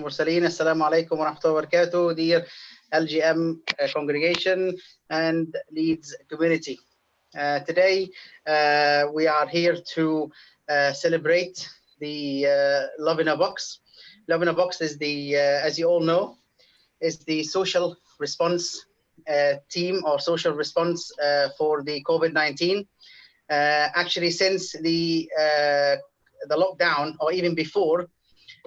المرسلين. Assalamu alaikum wa rahmatullahi wa barakatuh, dear LGM congregation and Leeds community. Today we are here to celebrate the Love in a Box. Love in a Box is the, as you all know, is the social response team or social response for the COVID-19. Actually, since the lockdown, or even before,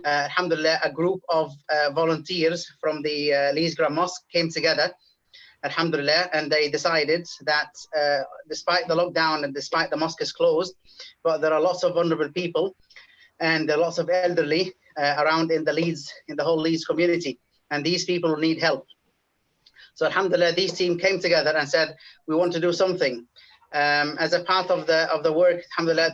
alhamdulillah, a group of volunteers from the Leeds Grand Mosque came together, alhamdulillah, and they decided that despite the lockdown and despite the mosque is closed, but there are lots of vulnerable people and there are lots of elderly around in the whole Leeds community, and these people need help. So alhamdulillah, these team came together and said, we want to do something. As a part of the work, alhamdulillah,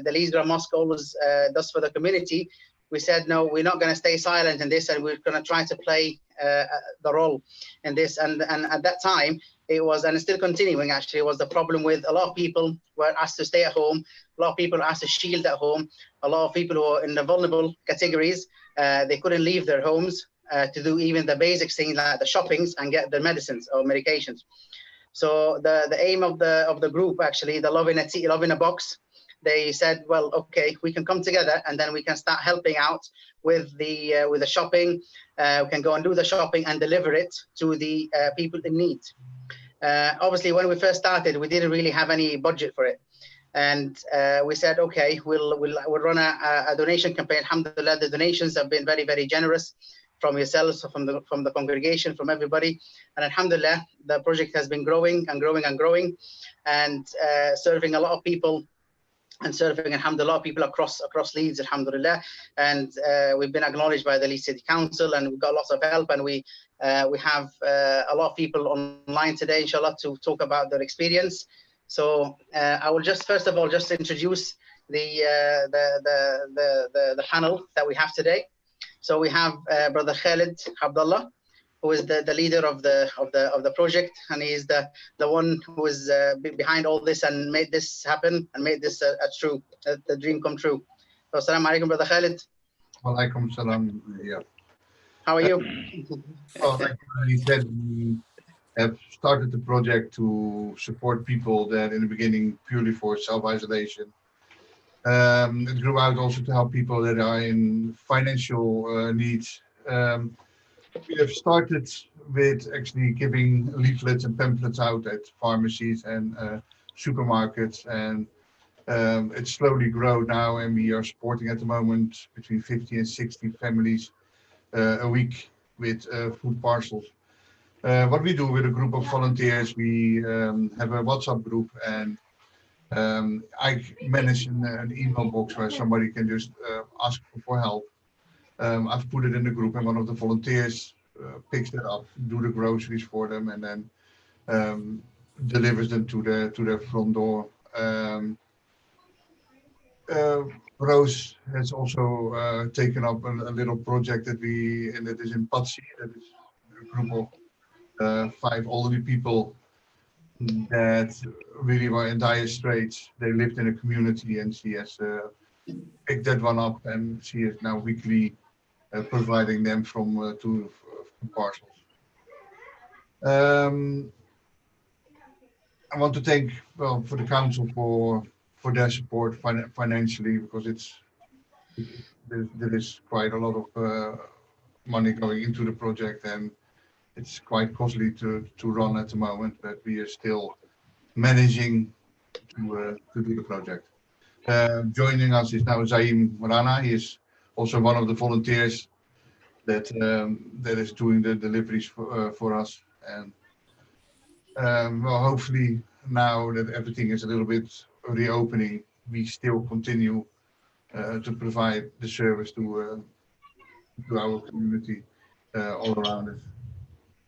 the Leeds Grand Mosque always does for the community, we said, no, we're not going to stay silent in this, and we're going to try to play the role in this. And at that time, it was, and it's still continuing actually, it was the problem with a lot of people were asked to stay at home, a lot of people were asked to shield at home, a lot of people who are in the vulnerable categories, they couldn't leave their homes to do even the basic things like the shoppings and get their medicines or medications. So the aim of the group, actually, the Love in a Box, they said, well, okay, we can come together and then we can start helping out with the shopping. We can go and do the shopping and deliver it to the people in need. Obviously, when we first started, we didn't really have any budget for it, and we said, okay, we'll run a donation campaign. Alhamdulillah, the donations have been very, very generous from yourselves, from the congregation, from everybody, and alhamdulillah, the project has been growing and growing and growing, and serving a lot of people. And serving, alhamdulillah, a lot of people across Leeds, alhamdulillah. And we've been acknowledged by the Leeds City Council, and we've got lots of help. And we have a lot of people online today, inshallah, to talk about their experience. So I will just, first of all, just introduce the panel that we have today. So we have Brother Khalid Abdullah, who is the leader of the project, and he's the one who is behind all this and made this happen and made this the dream come true. So, assalamu alaikum, Brother Khalid. Walaikum salam. Yeah. How are you? Well, like he said, we have started the project to support people that in the beginning purely for self-isolation. It grew out also to help people that are in financial needs. We have started with actually giving leaflets and pamphlets out at pharmacies and supermarkets, and it's slowly grown now, and we are supporting at the moment between 50 and 60 families a week with food parcels. What we do with a group of volunteers, we have a WhatsApp group, and I manage an email box where somebody can just ask for help. I've put it in the group, and one of the volunteers picks it up, do the groceries for them, and then delivers them to their front door. Rose has also taken up a little project that is in Patsy. That is a group of 5 elderly people that really were in dire straits. They lived in a community, and she has picked that one up, and she is now weekly providing them from two parcels. I want to thank, well, for the council for their support financially, because there is quite a lot of money going into the project, and it's quite costly to run at the moment, but we are still managing to do the project. Joining us is now Zaim Rana. He is also one of the volunteers that is doing the deliveries for us. And well, hopefully now that everything is a little bit reopening, we still continue to provide the service to our community all around it.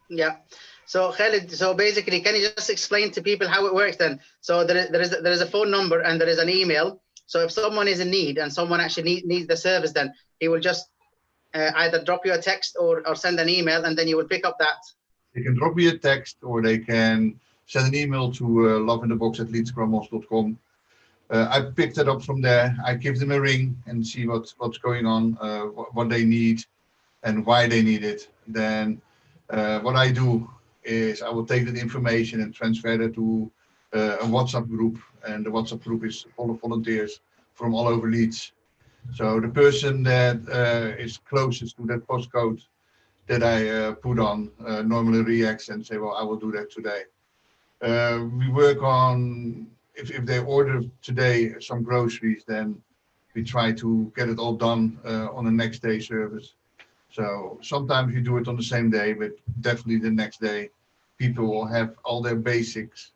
Yeah. So Khalid, so basically, can you just explain to people how it works then? So there is a phone number and there is an email. So if someone is in need and someone actually needs the service, then he will just either drop you a text or send an email, and then you will pick up that. They can drop me a text, or they can send an email to loveinabox@leedsgrandmosque.com. I picked it up from there. I give them a ring and see what's going on, what they need. and why they need it, then what I do is I will take that information and transfer it to a WhatsApp group, and the WhatsApp group is full of volunteers from all over Leeds. So the person that is closest to that postcode that I put on normally reacts and say, well, I will do that today. We work on, if they order today some groceries, then we try to get it all done on the next day service. So sometimes you do it on the same day, but definitely the next day, people will have all their basics,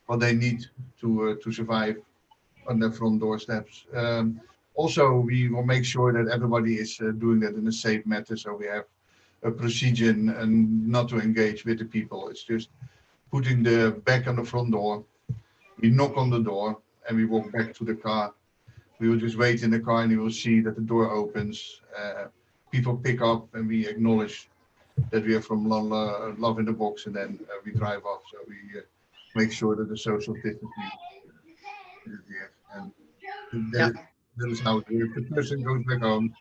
what they need to survive on their front doorsteps. Also, we will make sure that everybody is doing that in a safe manner. So we have a procedure and not to engage with the people. It's just putting the back on the front door. We knock on the door and we walk back to the car. We will just wait in the car and you will see that the door opens. People pick up and we acknowledge that we are from Love in the Box, and then we drive off. So we make sure that the social distancing is here. And that is how it works. The person goes back home,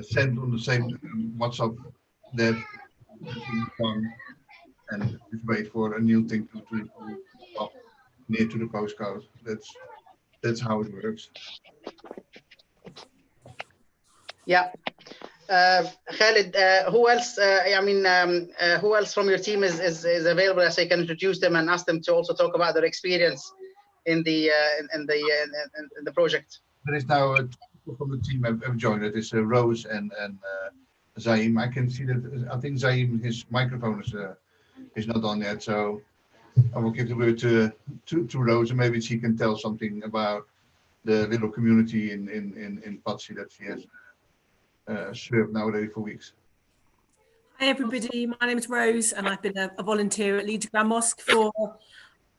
send on the same WhatsApp that has been done, and just wait for a new thing to pop near to the postcode. That's how it works. Yeah. Khalid, who else? Who else from your team is available? As I can introduce them and ask them to also talk about their experience in the project. There is now two people from the team have joined. It is Rose and Zaim. I can see that. I think Zaim, his microphone is not on yet, so I will give the word to Rose, and maybe she can tell something about the little community in Patsy that she has served now already for weeks. Hi everybody, my name is Rose and I've been a volunteer at Leeds Grand Mosque for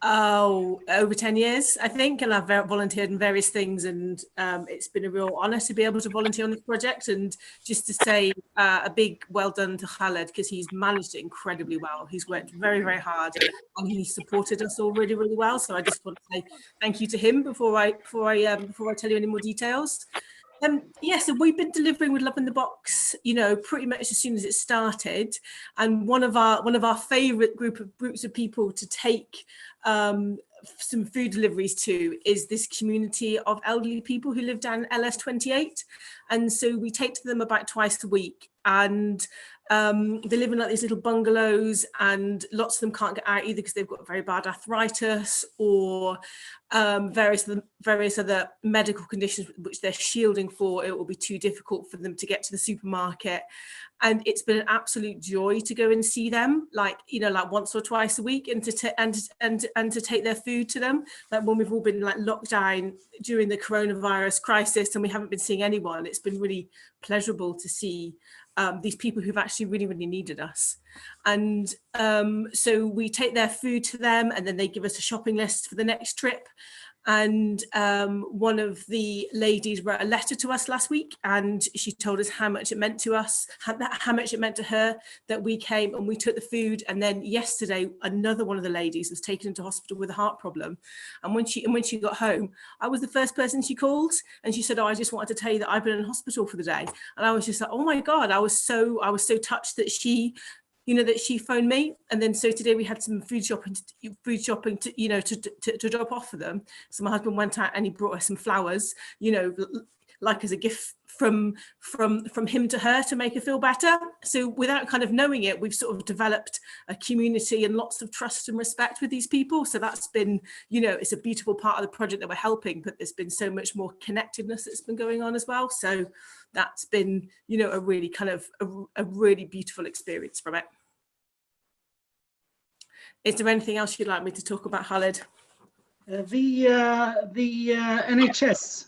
over 10 years, I think, and I've volunteered in various things, and it's been a real honour to be able to volunteer on this project, and just to say a big well done to Khaled, because he's managed it incredibly well. He's worked very, very hard and he supported us all really, really well. So I just want to say thank you to him before I tell you any more details. So we've been delivering with Love in the Box, pretty much as soon as it started. And one of our favourite groups of people to take some food deliveries to is this community of elderly people who live down LS28. And so we take to them about twice a week, and they live in like these little bungalows, and lots of them can't get out either because they've got very bad arthritis or various other medical conditions which they're shielding for. It will be too difficult for them to get to the supermarket. And it's been an absolute joy to go and see them, like once or twice a week, and to take their food to them. Like when we've all been like locked down during the coronavirus crisis and we haven't been seeing anyone, it's been really pleasurable to see these people who've actually really, really needed us. And so we take their food to them, and then they give us a shopping list for the next trip. And one of the ladies wrote a letter to us last week, and she told us how much it meant to us, how much it meant to her that we came and we took the food. And then yesterday, another one of the ladies was taken into hospital with a heart problem. And when she got home, I was the first person she called, and she said, "Oh, I just wanted to tell you that I've been in hospital for the day." And I was just like, oh my God, I was so touched that she phoned me. And then so today we had some food shopping to drop off for them. So my husband went out and he brought us some flowers, like as a gift from him to her to make her feel better. So without kind of knowing it, we've sort of developed a community and lots of trust and respect with these people. So that's been, it's a beautiful part of the project that we're helping, but there's been so much more connectedness that's been going on as well. So that's been, a really kind of a really beautiful experience from it. Is there anything else you'd like me to talk about, Khalid? The NHS.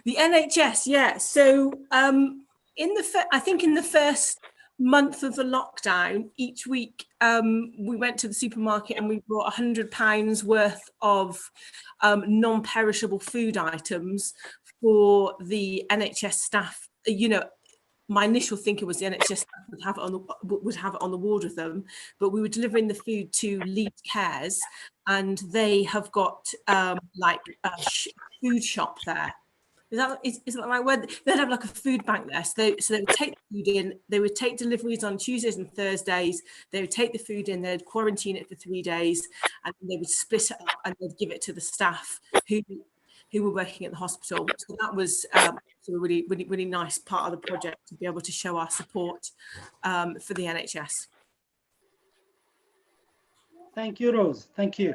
The NHS, yeah. So I think in the first month of the lockdown, each week we went to the supermarket and we brought £100 worth of non-perishable food items for the NHS staff. My initial thinking was the NHS would have it on the ward with them, but we were delivering the food to Leeds Cares, and they have got like a food shop there. is that the right word? They'd have like a food bank there. So they would take the food in, they would take deliveries on Tuesdays and Thursdays, they would take the food in, they'd quarantine it for 3 days, and they would split it up and they'd give it to the staff who were working at the hospital. So that was a really nice part of the project, to be able to show our support for the NHS. Thank you, Rose. Thank you.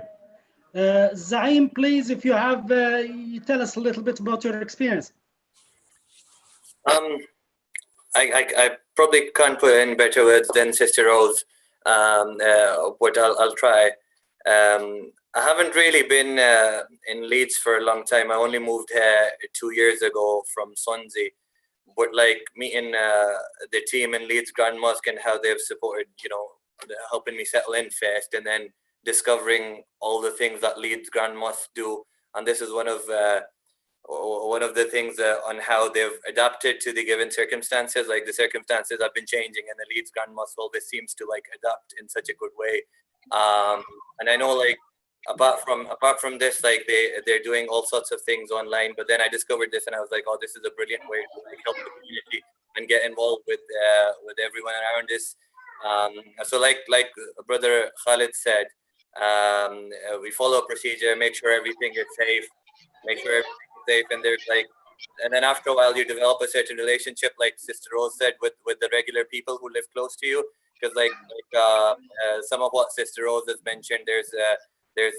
Zaim, please, if you have, you tell us a little bit about your experience. I probably can't put in better words than Sister Rose, but I'll try. I haven't really been in Leeds for a long time. I only moved here 2 years ago from Swansea. But like meeting the team in Leeds Grand Mosque and how they've supported, helping me settle in first, and then discovering all the things that Leeds Grand Mosque do. And this is one of the things on how they've adapted to the given circumstances. Like, the circumstances have been changing, and the Leeds Grand Mosque always seems to like adapt in such a good way. And I know, like, apart from this, like they're doing all sorts of things online. But then I discovered this, and I was like, oh, this is a brilliant way to like help the community and get involved with everyone around us. So like Brother Khalid said, we follow a procedure, make sure everything is safe, and there's like, and then after a while you develop a certain relationship, like Sister Rose said, with the regular people who live close to you. Because like some of what Sister Rose has mentioned, there's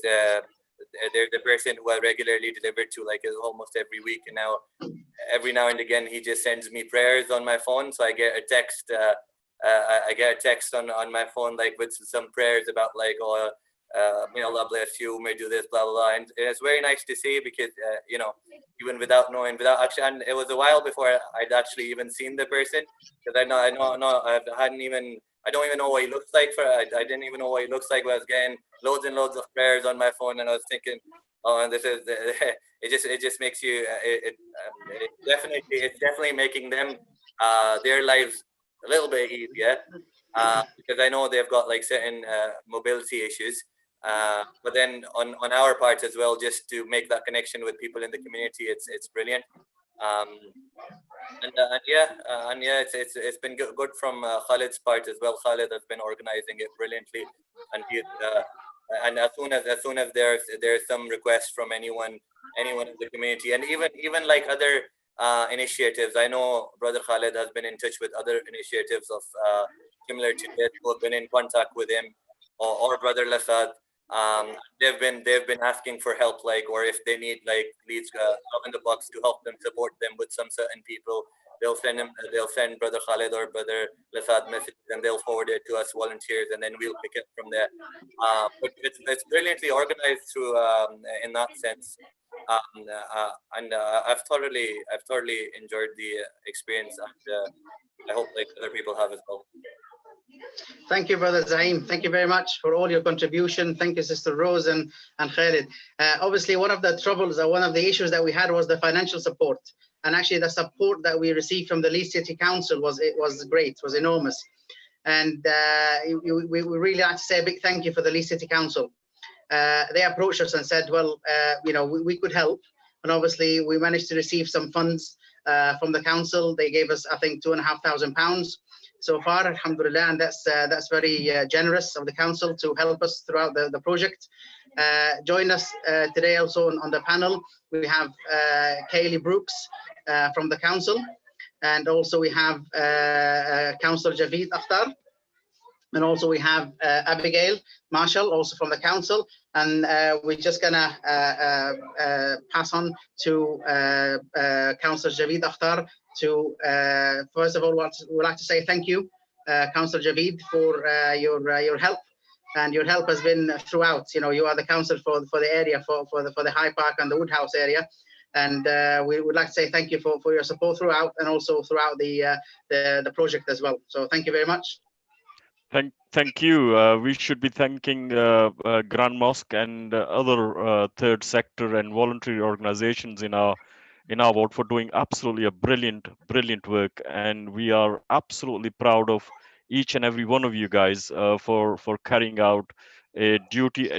a person who I regularly deliver to, like, almost every week, and now every now and again he just sends me prayers on my phone. So I get a text on my phone, like, with some prayers about like, may Allah bless you, may do this, blah blah blah. And it's very nice to see, because even without actually, and it was a while before I'd actually even seen the person, because I don't even know what he looks like. I didn't even know what he looks like, but I was getting loads and loads of prayers on my phone, and I was thinking, oh, and this is it just makes you it's definitely making them their lives a little bit easier, because I know they've got like certain mobility issues, but then on our part as well, just to make that connection with people in the community, it's brilliant. It's been good from Khalid's part as well. Khalid has been organizing it brilliantly, and and as soon as there's some requests from anyone in the community, and even like other initiatives. I know Brother Khalid has been in touch with other initiatives of similar to this, who have been in contact with him, or Brother Lasad. They've been asking for help, like, or if they need like Leeds Love in the Box to help them, support them with some certain people, they'll send Brother Khalid or Brother Lasad messages, and they'll forward it to us volunteers, and then we'll pick it from there. But it's brilliantly organized through in that sense. I've thoroughly enjoyed the experience, and I hope like other people have as well. Thank you, Brother Zaim. Thank you very much for all your contribution. Thank you, Sister Rose and Khalid. Obviously, one of the troubles, one of the issues that we had was the financial support. And actually, the support that we received from the Leeds City Council was great, was enormous. And we really like to say a big thank you for the Leeds City Council. They approached us and said, well, we could help. And obviously, we managed to receive some funds from the council. They gave us, I think, £2,500 so far, alhamdulillah, and that's very generous of the council to help us throughout the project. Join us today also on the panel. We have Kaylee Brooks from the council, and also we have Councillor Javeed Akhtar, and also we have Abigail Marshall, also from the council. And we're just gonna pass on to Councillor Javeed Akhtar to, first of all, we'd like to say thank you, Councillor Javeed, for your help. And your help has been throughout. You are the council for the area, for the High Park and the Woodhouse area. And we would like to say thank you for your support throughout, and also throughout the project as well. So thank you very much. Thank you. We should be thanking Grand Mosque and other third sector and voluntary organizations in our ward for doing absolutely a brilliant work, and we are absolutely proud of each and every one of you guys for carrying out a duty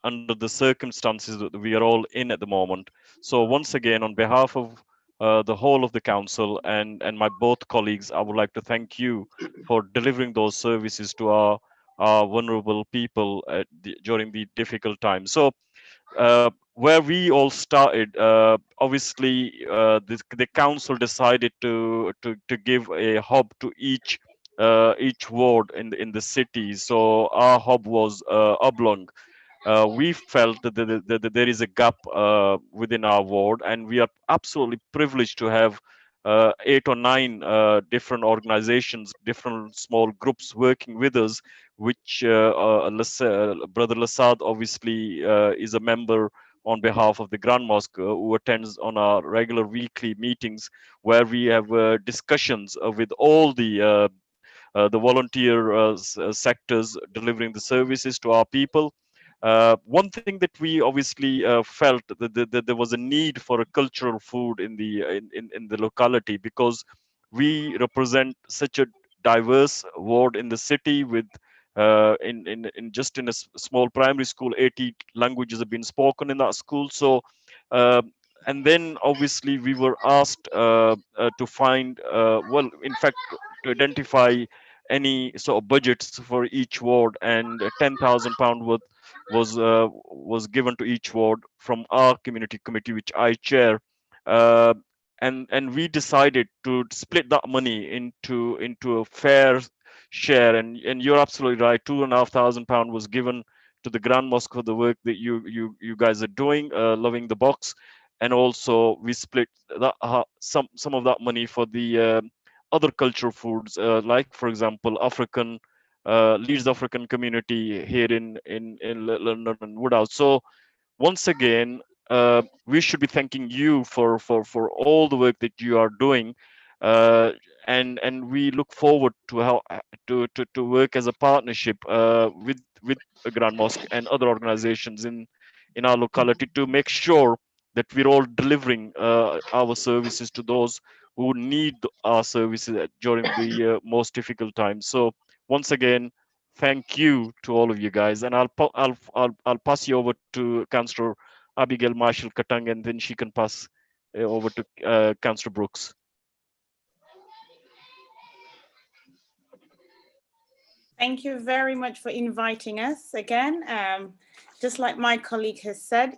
under the circumstances that we are all in at the moment. So once again, on behalf of the whole of the council and my both colleagues. I would like to thank you for delivering those services to our vulnerable people during the difficult times. So where we all started, obviously the council decided to give a hub to each ward in the city. So our hub was Oblong. We felt that there is a gap within our ward, and we are absolutely privileged to have 8 or 9 different organizations, different small groups working with us, which Brother Lasad obviously is a member on behalf of the Grand Mosque, who attends on our regular weekly meetings, where we have discussions with all the volunteer sectors delivering the services to our people. One thing that we obviously felt that there was a need for a cultural food in the locality, because we represent such a diverse ward in the city with in just in a small primary school, 80 languages have been spoken in that school. So and then obviously we were asked to find well, in fact, to identify any sort of budgets for each ward, and £10,000 worth was given to each ward from our community committee, which I chair. Uh, and we decided to split that money into a fair share. And you're absolutely right. £2,500 was given to the Grand Mosque for the work that you guys are doing, loving the box, and also we split that, some of that money for the other cultural foods, like for example African Leeds African community here in London and Woodhouse. So once again, we should be thanking you for all the work that you are doing, uh, and we look forward to how to work as a partnership with a Grand Mosque and other organizations in our locality to make sure that we're all delivering our services to those who need our services during the most difficult times. So once again, thank you to all of you guys, and I'll pass you over to Councillor Abigail Marshall Katang, and then she can pass over to Councillor Brooks. Thank you very much for inviting us again. Just like my colleague has said,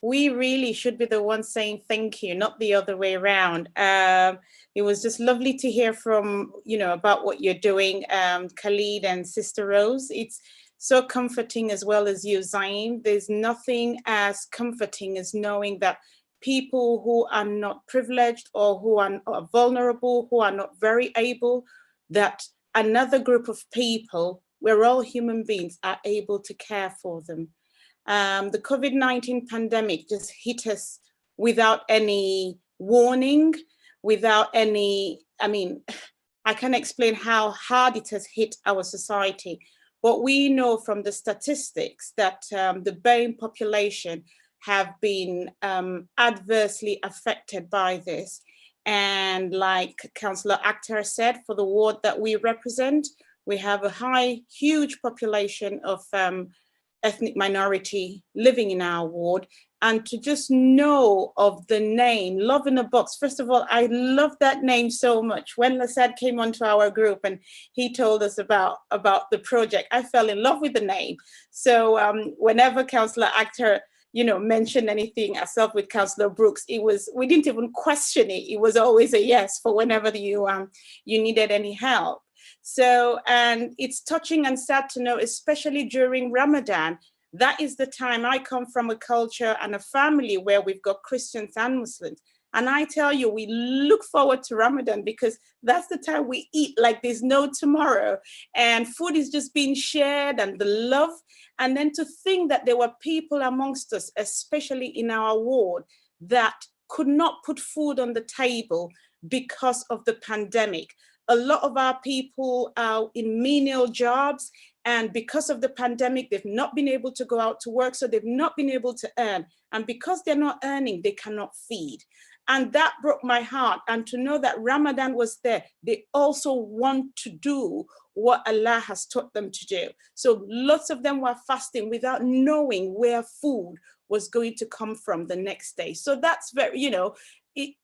we really should be the ones saying thank you, not the other way around. It was just lovely to hear from, about what you're doing, Khalid and Sister Rose. It's so comforting, as well as you, Zaim. There's nothing as comforting as knowing that people who are not privileged or who are vulnerable, who are not very able, that another group of people, we're all human beings, are able to care for them. The COVID-19 pandemic just hit us without any warning, without any, I can't explain how hard it has hit our society. But we know from the statistics that the BAME population have been adversely affected by this. And like Councillor Akhtar said, for the ward that we represent, we have a huge population of ethnic minority living in our ward. And to just know of the name, Love in a Box, first of all, I love that name so much. When Lasad came onto our group and he told us about the project, I fell in love with the name. So whenever Councillor Akhtar mention anything ourselves with Councillor Brooks, we didn't even question it. It was always a yes for whenever you needed any help. So, and it's touching and sad to know, especially during Ramadan, that is the time. I come from a culture and a family where we've got Christians and Muslims. And I tell you, we look forward to Ramadan because that's the time we eat like there's no tomorrow. And food is just being shared, and the love. And then to think that there were people amongst us, especially in our ward, that could not put food on the table because of the pandemic. A lot of our people are in menial jobs, and because of the pandemic, they've not been able to go out to work, so they've not been able to earn. And because they're not earning, they cannot feed. And that broke my heart. And to know that Ramadan was there, they also want to do what Allah has taught them to do. So lots of them were fasting without knowing where food was going to come from the next day. So that's very,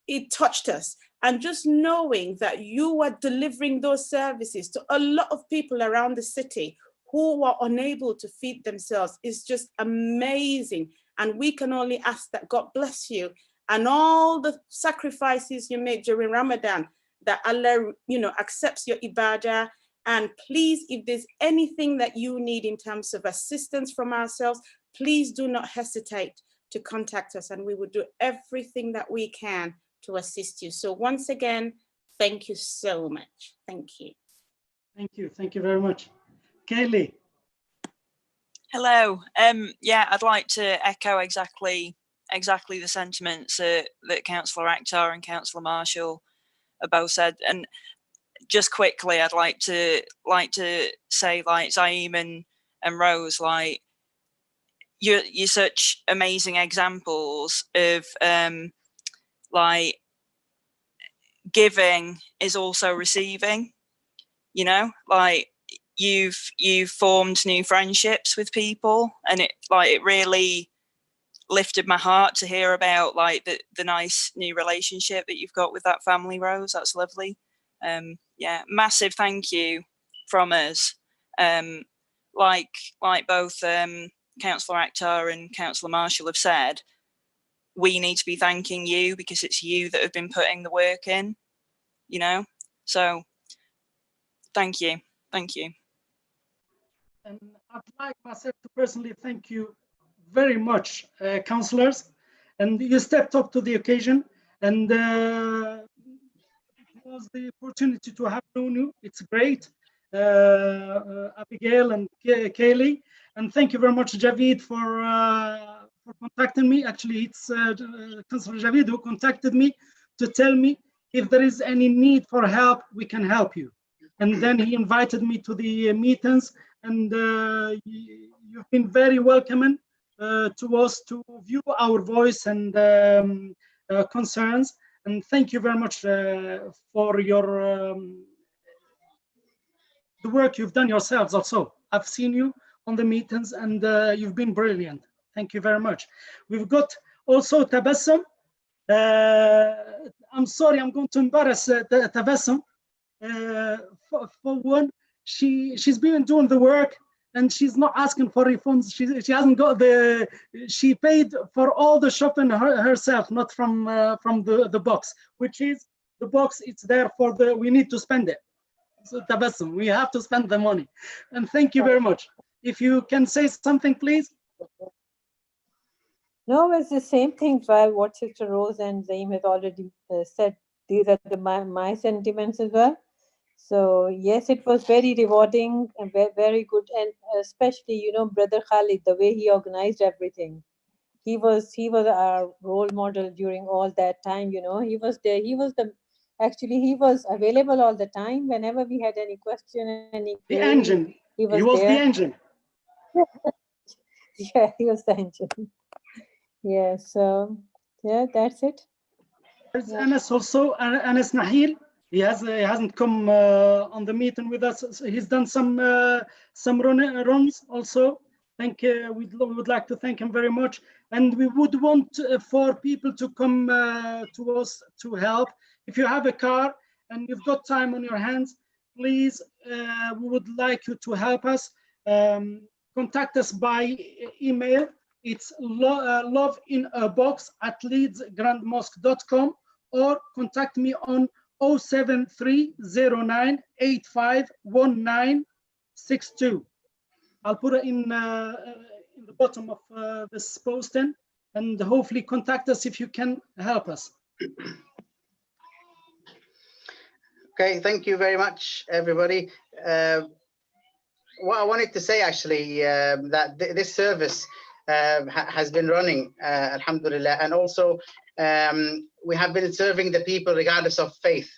it touched us. And just knowing that you are delivering those services to a lot of people around the city who are unable to feed themselves is just amazing. And we can only ask that God bless you and all the sacrifices you make during Ramadan, that Allah, accepts your ibadah. And please, if there's anything that you need in terms of assistance from ourselves, please do not hesitate to contact us, and we will do everything that we can to assist you. So once again, thank you so much. Thank you. Thank you. Thank you very much. Kaylee. Hello. Yeah, I'd like to echo exactly the sentiments that Councillor Akhtar and Councillor Marshall have both said. And just quickly, I'd like to say, like, Zaim and Rose, like, you're such amazing examples of like, giving is also receiving. Like, you've formed new friendships with people, and it really lifted my heart to hear about, like, the nice new relationship that you've got with that family, Rose. That's lovely. Yeah, massive thank you from us. Like both Councillor Akhtar and Councillor Marshall have said, we need to be thanking you because it's you that have been putting the work in, so thank you. And I'd like myself to personally thank you very much, councillors, and you stepped up to the occasion, and it was the opportunity to have known you. It's great, Abigail and Kaylee, and thank you very much, Javid, for contacting me. Actually, it's Councillor Javid who contacted me to tell me if there is any need for help, we can help you. And then he invited me to the meetings, and you've been very welcoming to us to view our voice and concerns. And thank you very much for your the work you've done yourselves also. I've seen you on the meetings, and you've been brilliant. Thank you very much. We've got also Tabassum. I'm sorry, I'm going to embarrass Tabassum. For one, she's been doing the work, and she's not asking for refunds. She hasn't got she paid for all the shopping herself, not from the box, which is the box. It's there for we need to spend it. So Tabassum, we have to spend the money. And thank you very much. If you can say something, please. No, it's the same thing. While what Sister Rose and Zaim has already said, these are my sentiments as well. So yes, it was very rewarding and very good, and especially Brother Khalid, the way he organized everything. He was our role model during all that time. He was there. He was available all the time whenever we had any question, any query. The engine. He was the engine. Yeah, he was the engine. Yeah. So yeah, that's it. There's Anas also, Anas Nahil. He hasn't come on the meeting with us. So he's done some runs also. We would like to thank him very much, and we would want for people to come to us to help. If you have a car and you've got time on your hands, please, we would like you to help us. Contact us by email. It's loveinabox@leedsgrandmosque.com, or contact me on 07309851962. I'll put it in the bottom of this posting, and hopefully contact us if you can help us. Okay, thank you very much, everybody. What I wanted to say, actually, that this service has been running, alhamdulillah, and also we have been serving the people regardless of faith.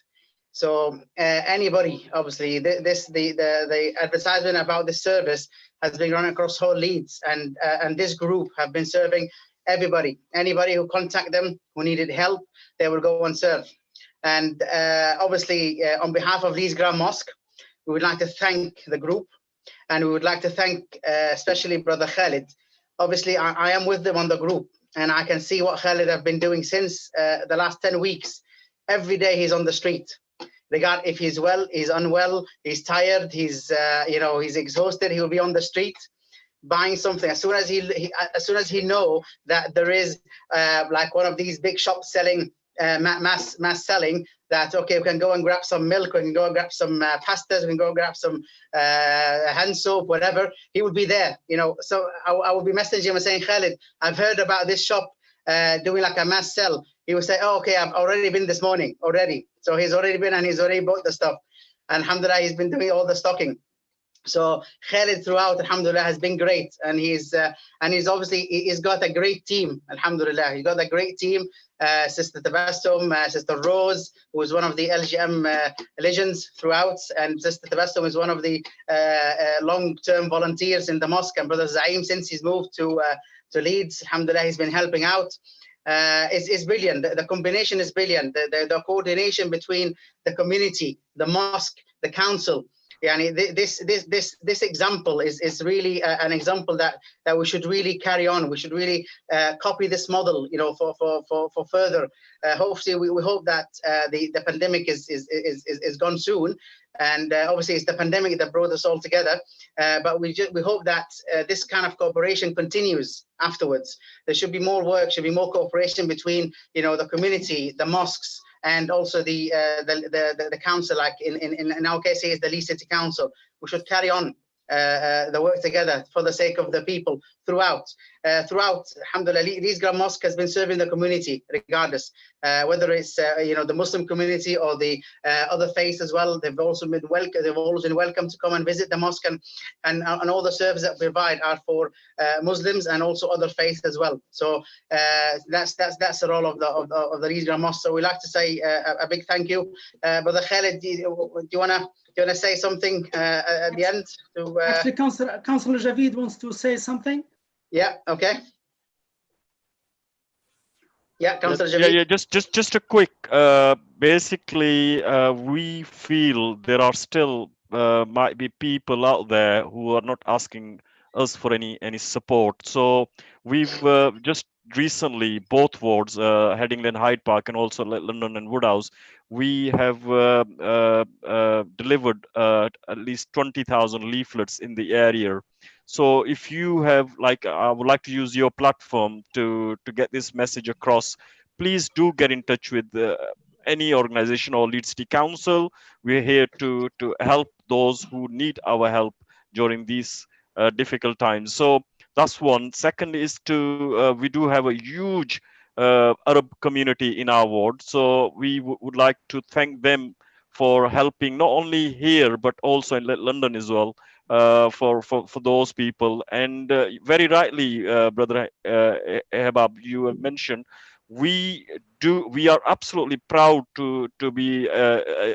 So anybody, obviously, the advertisement about this service has been run across whole Leeds, and this group have been serving everybody. Anybody who contact them who needed help, they will go and serve. And obviously, on behalf of Leeds Grand Mosque, we would like to thank the group, and we would like to thank especially Brother Khalid. Obviously, I am with them on the group, and I can see what Khalid have been doing since the last 10 weeks. Every day he's on the street. Regard if he's well, he's unwell, he's tired, he's he's exhausted, he will be on the street buying something. As soon as he know that there is like one of these big shops selling mass selling, that okay, we can go and grab some milk, we can go and grab some pastas, we can go and grab some hand soap, whatever, he would be there, So I will be messaging him and saying, Khalid, I've heard about this shop doing like a mass sell. He would say, oh, okay, I've already been this morning already. So he's already been and he's already bought the stuff. And alhamdulillah, he's been doing all the stocking. So Khalid throughout, alhamdulillah, has been great, and he's obviously he's got a great team, alhamdulillah. He's got a great team. Sister Tabassum, Sister Rose, who is one of the LGM legends throughout, and Sister Tabassum is one of the long-term volunteers in the mosque. And Brother Zaim, since he's moved to Leeds, alhamdulillah, he's been helping out. Is brilliant. The combination is brilliant. The coordination between the community, the mosque, the council. This example is really an example that we should really carry on. We should really copy this model, for further. Hopefully, we hope that the pandemic is gone soon, and obviously it's the pandemic that brought us all together. But we hope that this kind of cooperation continues afterwards. There should be more work, should be more cooperation between the community, the mosques, and also the council, like in our case here is the Leeds City Council. We should carry on the work together for the sake of the people throughout. Alhamdulillah, Leeds Grand Mosque has been serving the community regardless, whether it's the Muslim community or the other faiths as well. They've also been welcome. They've always been welcome to come and visit the mosque, and all the services that we provide are for Muslims and also other faiths as well. So that's the role of the Leeds Grand Mosque. So we like to say a big thank you, Brother Khalid. Do you wanna say something at the end? Actually, Councillor Javid wants to say something. Yeah. Okay. Yeah, Councillor Javid. Yeah. Just a quick. Basically, we feel there are still might be people out there who are not asking us for any support. So we've just recently, both wards, Headingley and Hyde Park, and also London and Woodhouse, we have delivered at least 20,000 leaflets in the area. So if you have, I would like to use your platform to get this message across. Please do get in touch with any organization or Leeds City Council. We're here to help those who need our help during these difficult times. So that's one. Second is we do have a huge Arab community in our ward. So we would like to thank them for helping not only here, but also in London as well, for those people. And very rightly, Brother Ehbab, you have mentioned, we are absolutely proud to be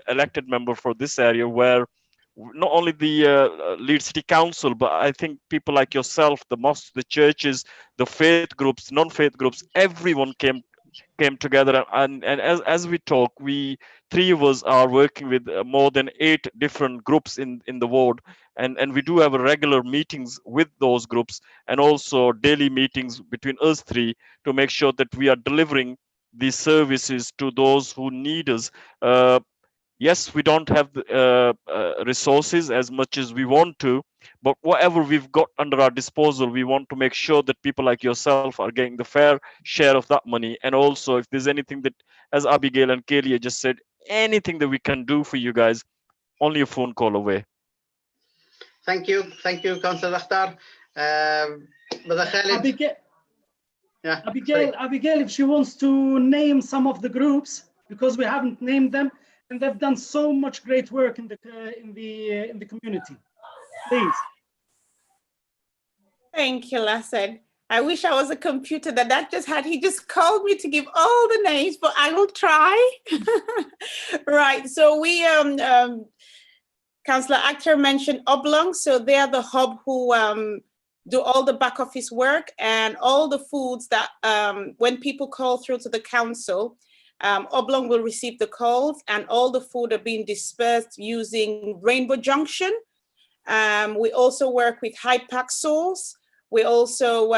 elected member for this area, where not only the Leeds City Council, but I think people like yourself, the mosques, the churches, the faith groups, non-faith groups, everyone came together. And as we talk, we three of us are working with more than 8 different groups in the ward, and we do have regular meetings with those groups, and also daily meetings between us three to make sure that we are delivering these services to those who need us. Yes, we don't have the resources as much as we want to, but whatever we've got under our disposal, we want to make sure that people like yourself are getting the fair share of that money. And also, if there's anything that, as Abigail and Kalia just said, anything that we can do for you guys, only a phone call away. Thank you, Councillor Akhtar. Brother Khalid. Abigail, if she wants to name some of the groups, because we haven't named them, and they've done so much great work in the community. Please. Thank you, Lassan. I wish I was a computer that just had. He just called me to give all the names, but I will try. Right. So we Councillor Akhtar mentioned Oblong. So they are the hub who do all the back office work and all the foods that when people call through to the council, Oblong will receive the calls, and all the food are being dispersed using Rainbow Junction. We also work with Hyde Park Source. We also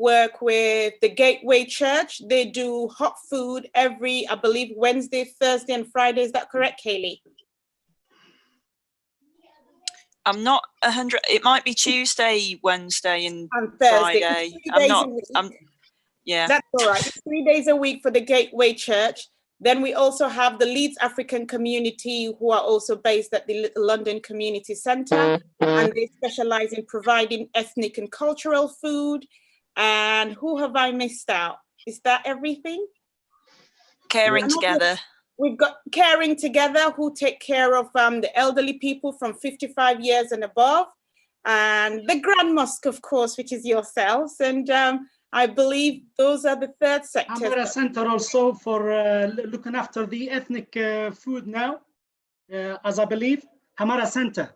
work with the Gateway Church. They do hot food every, I believe, Wednesday, Thursday, and Friday. Is that correct, Kaylee? I'm not 100. It might be Tuesday, Wednesday, and Thursday. Friday. It's 3 I'm days not. a week. Yeah. That's all right. It's 3 days a week for the Gateway Church. Then we also have the Leeds African community, who are also based at the London Community Centre, and they specialize in providing ethnic and cultural food. And who have I missed out? Is that everything? Caring Together. We've got Caring Together, who take care of the elderly people from 55 years and above. And the Grand Mosque, of course, which is yourselves. And I believe those are the third sectors. Hamara Center also for looking after the ethnic food now, as I believe. Hamara Center.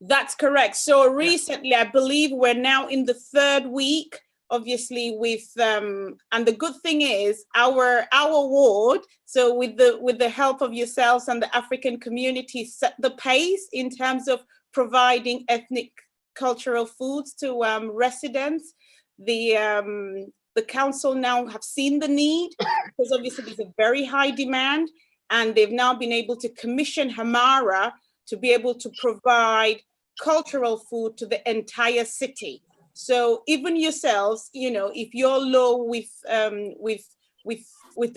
That's correct. So recently, I believe we're now in the third week, obviously, with and the good thing is our ward, so with the help of yourselves and the African community, set the pace in terms of providing ethnic cultural foods to residents. The council now have seen the need, because obviously there's a very high demand, and they've now been able to commission Hamara to be able to provide cultural food to the entire city. So even yourselves, you know, if you're low with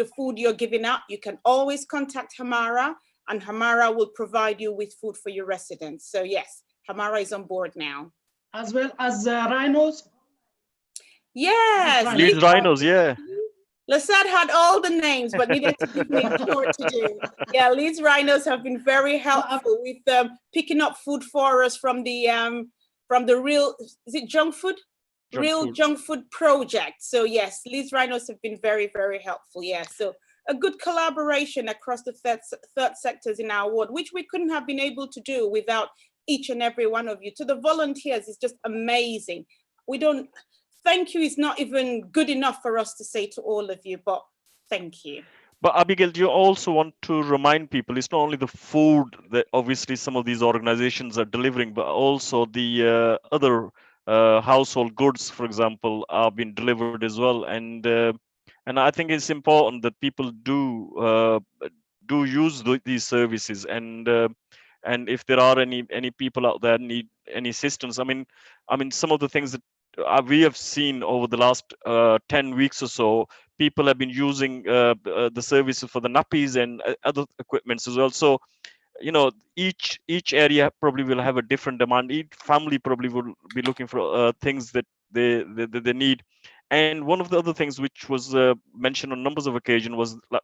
the food you're giving out, you can always contact Hamara, and Hamara will provide you with food for your residents. So yes, Hamara is on board now. As well as rhinos. Yes, Leeds Rhinos, yeah. Lasad had all the names, but needed to give me more to do. Yeah, Leeds Rhinos have been very helpful with picking up food for us from the real, is it junk food? Junk food project. So yes, Leeds Rhinos have been very, very helpful. Yeah, so a good collaboration across the third sectors in our ward, which we couldn't have been able to do without each and every one of you. To the volunteers, it's just amazing. Thank you is not even good enough for us to say to all of you, but thank you. But Abigail, you also want to remind people it's not only the food that obviously some of these organizations are delivering, but also the other household goods, for example, are being delivered as well. And I think it's important that people do use these services. And if there are any people out there need any assistance, I mean, some of the things that we have seen over the last 10 weeks or so, people have been using the services for the nappies and other equipments as well. So, you know, each area probably will have a different demand. Each family probably will be looking for things that they need. And one of the other things which was mentioned on numbers of occasions was like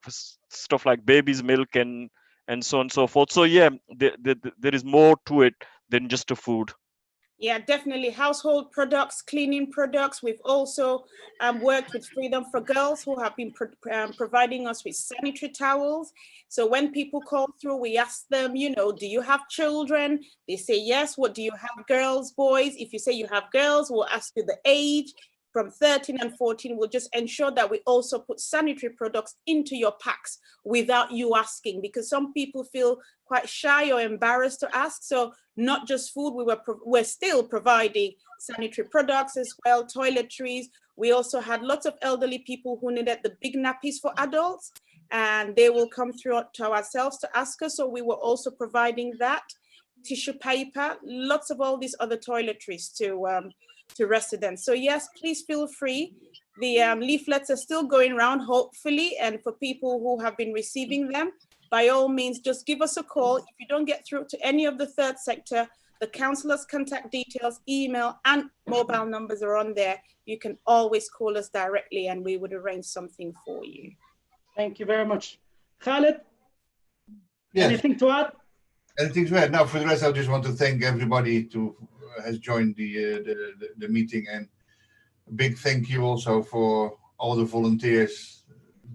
stuff like baby's milk and so on and so forth. So yeah, there is more to it than just a food. Yeah, definitely. Household products, cleaning products. We've also worked with Freedom for Girls, who have been providing us with sanitary towels. So when people call through, we ask them, you know, do you have children? They say yes. What do you have, girls, boys? If you say you have girls, we'll ask you the age. From 13 and 14, we'll just ensure that we also put sanitary products into your packs without you asking, because some people feel quite shy or embarrassed to ask. So not just food, we're still providing sanitary products as well, toiletries. We also had lots of elderly people who needed the big nappies for adults, and they will come through to ourselves to ask us. So we were also providing that. Tissue paper, lots of all these other toiletries to residents. So yes, please feel free. The leaflets are still going around, hopefully, and for people who have been receiving them, by all means, just give us a call. If you don't get through to any of the third sector, the councillors' contact details, email, and mobile numbers are on there. You can always call us directly, and we would arrange something for you. Thank you very much. Khaled, yes. Anything to add? Anything to add? Now, for the rest, I just want to thank everybody who has joined the meeting, and a big thank you also for all the volunteers,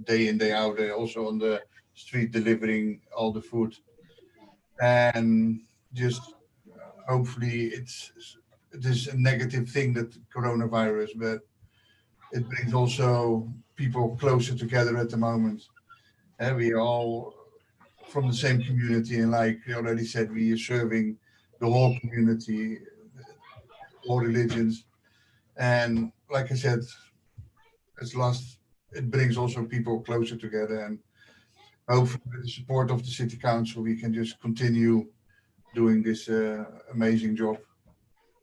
day in, day out, also on the street delivering all the food. And just hopefully it is a negative thing, that coronavirus, but it brings also people closer together at the moment. And we are all from the same community, and like we already said, we are serving the whole community, all religions. And like I said, it brings also people closer together, and hopefully with the support of the city council, we can just continue doing this amazing job.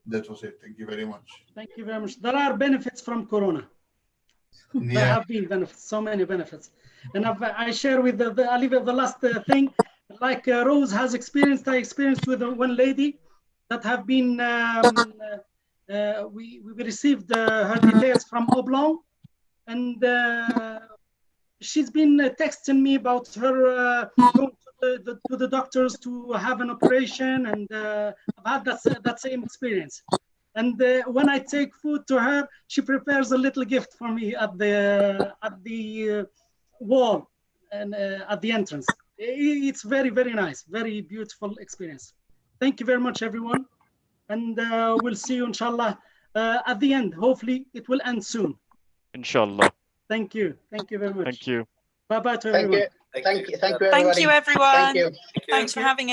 That was it. Thank you very much. Thank you very much. There are benefits from Corona. There have been benefits, so many benefits. And I share with I leave the last thing, like Rose has experienced, I experienced with one lady that have been, we received her details from Oblong, and she's been texting me about her going to the doctors to have an operation, and I've had that same experience. And when I take food to her, she prepares a little gift for me at the wall and at the entrance. It's very, very nice, very beautiful experience. Thank you very much, everyone. And we'll see you, inshallah, at the end. Hopefully, it will end soon. Inshallah. Thank you. Thank you very much. Thank you. Bye-bye to everyone. Thank you, everybody. Thank you, everyone. Thank you. Thanks for having us.